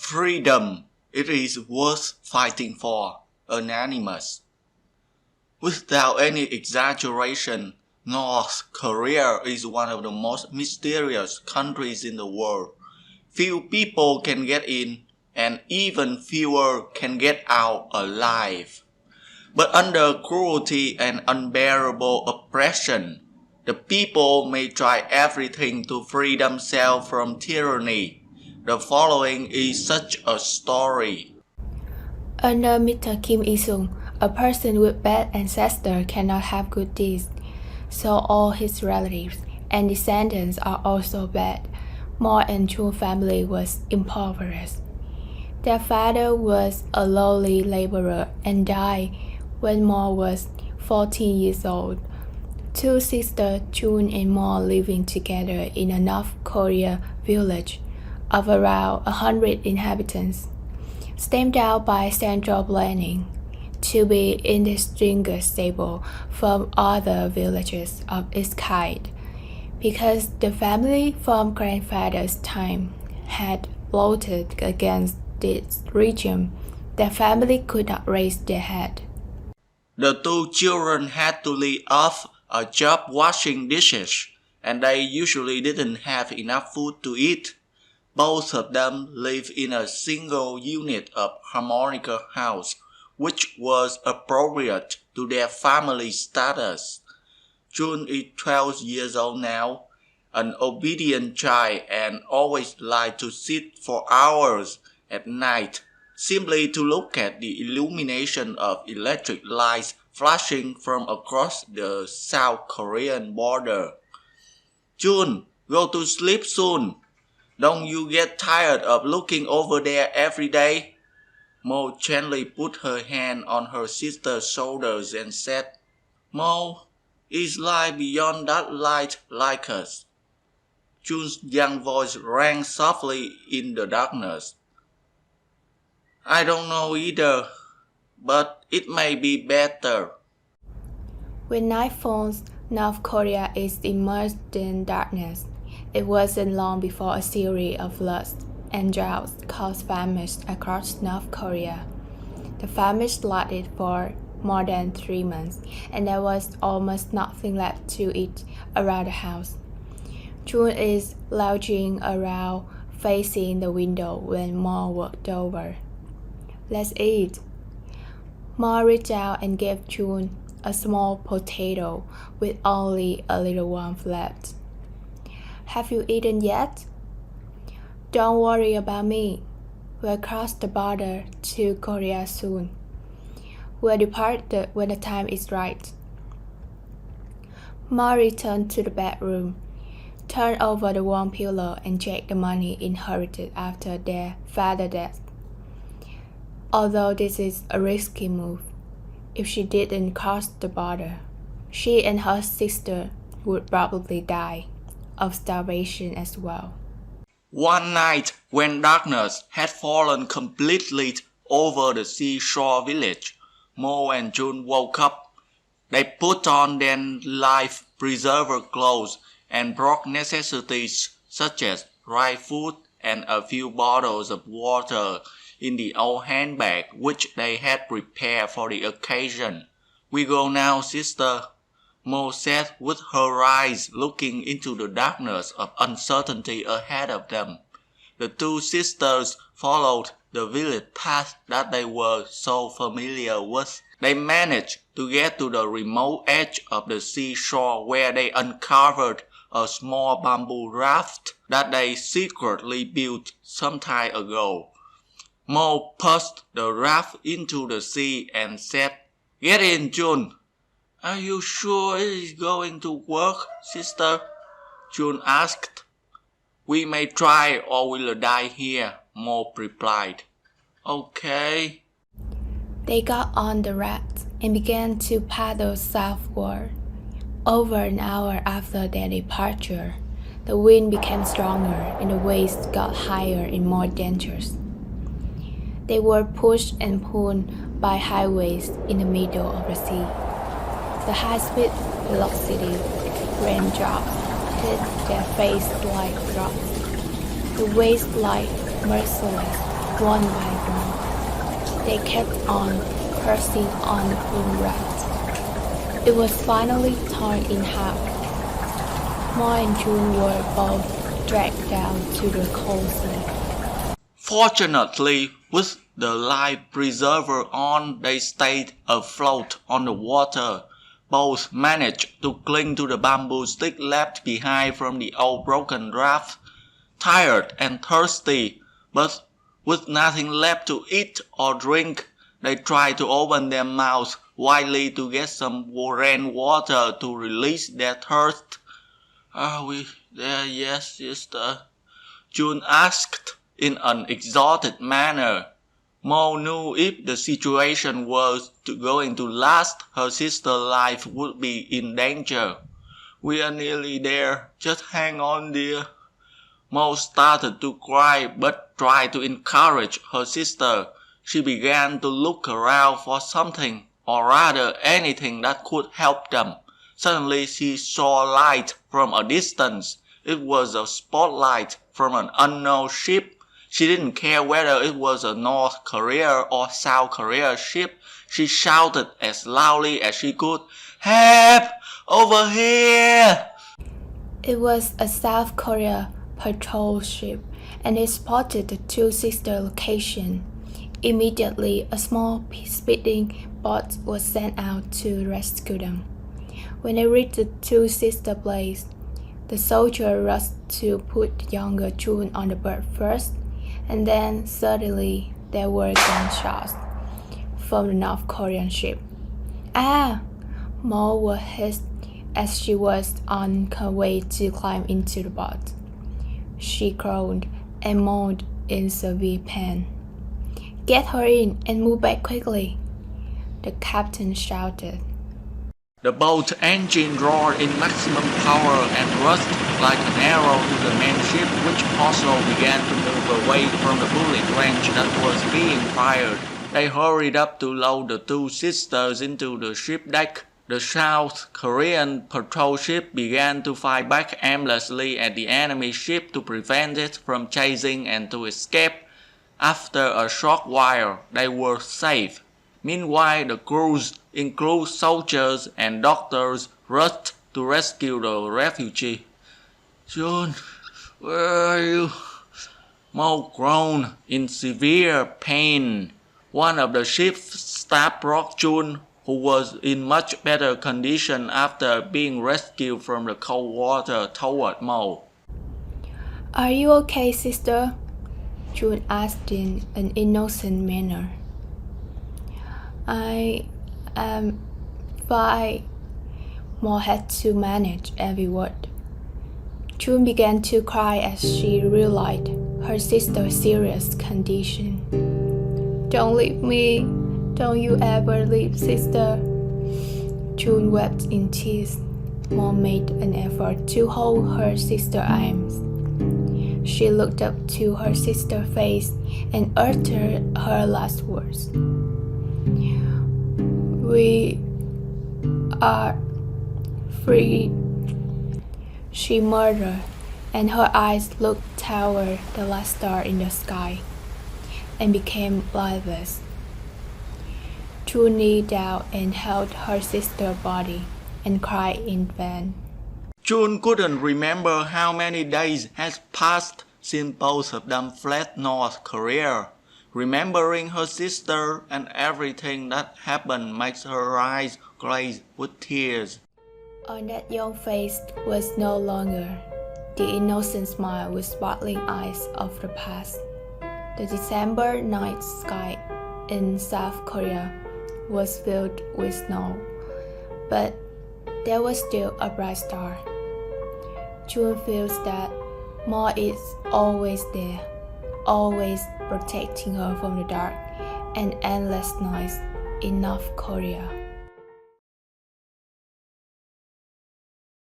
Freedom, it is worth fighting for, unanimous. Without any exaggeration, North Korea is one of the most mysterious countries in the world. Few people can get in, and even fewer can get out alive. But under cruelty and unbearable oppression, the people may try everything to free themselves from tyranny. The following is such a story. Under Mr. Kim Il-sung, a person with bad ancestors cannot have good deeds, so all his relatives and descendants are also bad. Mo and Chun's family was impoverished. Their father was a lowly laborer and died when Mo was 14 years old. Two sisters, Chun and Mo, living together in a North Korea village of around 100 inhabitants, stamped out by central planning to be indistinguishable from other villages of its kind, because the family from grandfather's time had voted against this regime. Their family could not raise their head. The two children had to leave off a job washing dishes, and they usually didn't have enough food to eat. Both of them lived in a single unit of harmonica house, which was appropriate to their family status. June is 12 years old now, an obedient child, and always liked to sit for hours at night simply to look at the illumination of electric lights flashing from across the South Korean border. June, go to sleep soon. Don't you get tired of looking over there every day? Mo gently put her hand on her sister's shoulders and said, Mo, is life beyond that light like us? Jun's young voice rang softly in the darkness. I don't know either, but it may be better. When night falls, North Korea is immersed in darkness. It wasn't long before a series of floods and droughts caused famines across North Korea. The famines lasted for more than 3 months, and there was almost nothing left to eat around the house. Chun is lounging around facing the window when Mo walked over. Let's eat. Mo reached out and gave Chun a small potato with only a little warmth left. Have you eaten yet? Don't worry about me. We'll cross the border to Korea soon. We'll depart when the time is right. Mo returned to the bedroom, turned over the warm pillow, and checked the money inherited after their father's death. Although this is a risky move, if she didn't cross the border, she and her sister would probably die of starvation as well. One night, when darkness had fallen completely over the seashore village, Mo and Jun woke up. They put on their life-preserver clothes and brought necessities such as dry food and a few bottles of water in the old handbag which they had prepared for the occasion. We go now, sister, Mo said with her eyes looking into the darkness of uncertainty ahead of them. The two sisters followed the village path that they were so familiar with. They managed to get to the remote edge of the seashore where they uncovered a small bamboo raft that they secretly built some time ago. Mo pushed the raft into the sea and said, Get in, Jun. Are you sure it is going to work, sister? Jun asked. We may try or we'll die here, Mo replied. Okay. They got on the raft and began to paddle southward. Over an hour after their departure, the wind became stronger and the waves got higher and more dangerous. They were pushed and pulled by high waves in the middle of the sea. The high-speed velocity raindrops hit their face like drops. The waves like merciless one by one. They kept on pressing on the rat. It was finally torn in half. Mo and June were both dragged down to the cold sea. Fortunately, with the life preserver on, they stayed afloat on the water. Both managed to cling to the bamboo stick left behind from the old broken raft. Tired and thirsty, but with nothing left to eat or drink, they tried to open their mouths widely to get some rainwater to release their thirst. "Are we there yet, sister?" June asked in an exhausted manner. Mo knew if the situation was going to last, her sister's life would be in danger. "We are nearly there. Just hang on, dear." Mo started to cry but tried to encourage her sister. She began to look around for something, or rather anything that could help them. Suddenly she saw light from a distance. It was a spotlight from an unknown ship. She didn't care whether it was a North Korea or South Korea ship. She shouted as loudly as she could, "Help! Over here!" It was a South Korea patrol ship, and it spotted the two sister locations. Immediately, a small speeding boat was sent out to rescue them. When they reached the two sister places, the soldier rushed to put younger June on the boat first, and then suddenly there were gunshots from the North Korean ship. "Ah!" Mo was hit as she was on her way to climb into the boat. She groaned and moaned in severe pain. "Get her in and move back quickly," the captain shouted. The boat engine roared in maximum power and rushed like an arrow to the main ship, which also began to move away from the bullet range that was being fired. They hurried up to load the two sisters into the ship deck. The South Korean patrol ship began to fire back aimlessly at the enemy ship to prevent it from chasing and to escape. After a short while, they were safe. Meanwhile, the crews, including soldiers and doctors, rushed to rescue the refugee. "June, where are you?" Mo groaned in severe pain. One of the ship's staff brought June, who was in much better condition after being rescued from the cold water, toward Mo. "Are you okay, sister?" June asked in an innocent manner. "I am fine." Mo had to manage every word. June began to cry as she realized her sister's serious condition. "Don't leave me. Don't you ever leave, sister." June wept in tears. Mo made an effort to hold her sister's arms. She looked up to her sister's face and uttered her last words. "We are free," she murmured, and her eyes looked toward the last star in the sky and became lifeless. June kneeled down and held her sister's body and cried in vain. June couldn't remember how many days had passed since both of them fled North Korea. Remembering her sister and everything that happened makes her eyes glaze with tears. On that young face was no longer the innocent smile with sparkling eyes of the past. The December night sky in South Korea was filled with snow, but there was still a bright star. June feels that Mo is always there, always protecting her from the dark and endless nights in North Korea.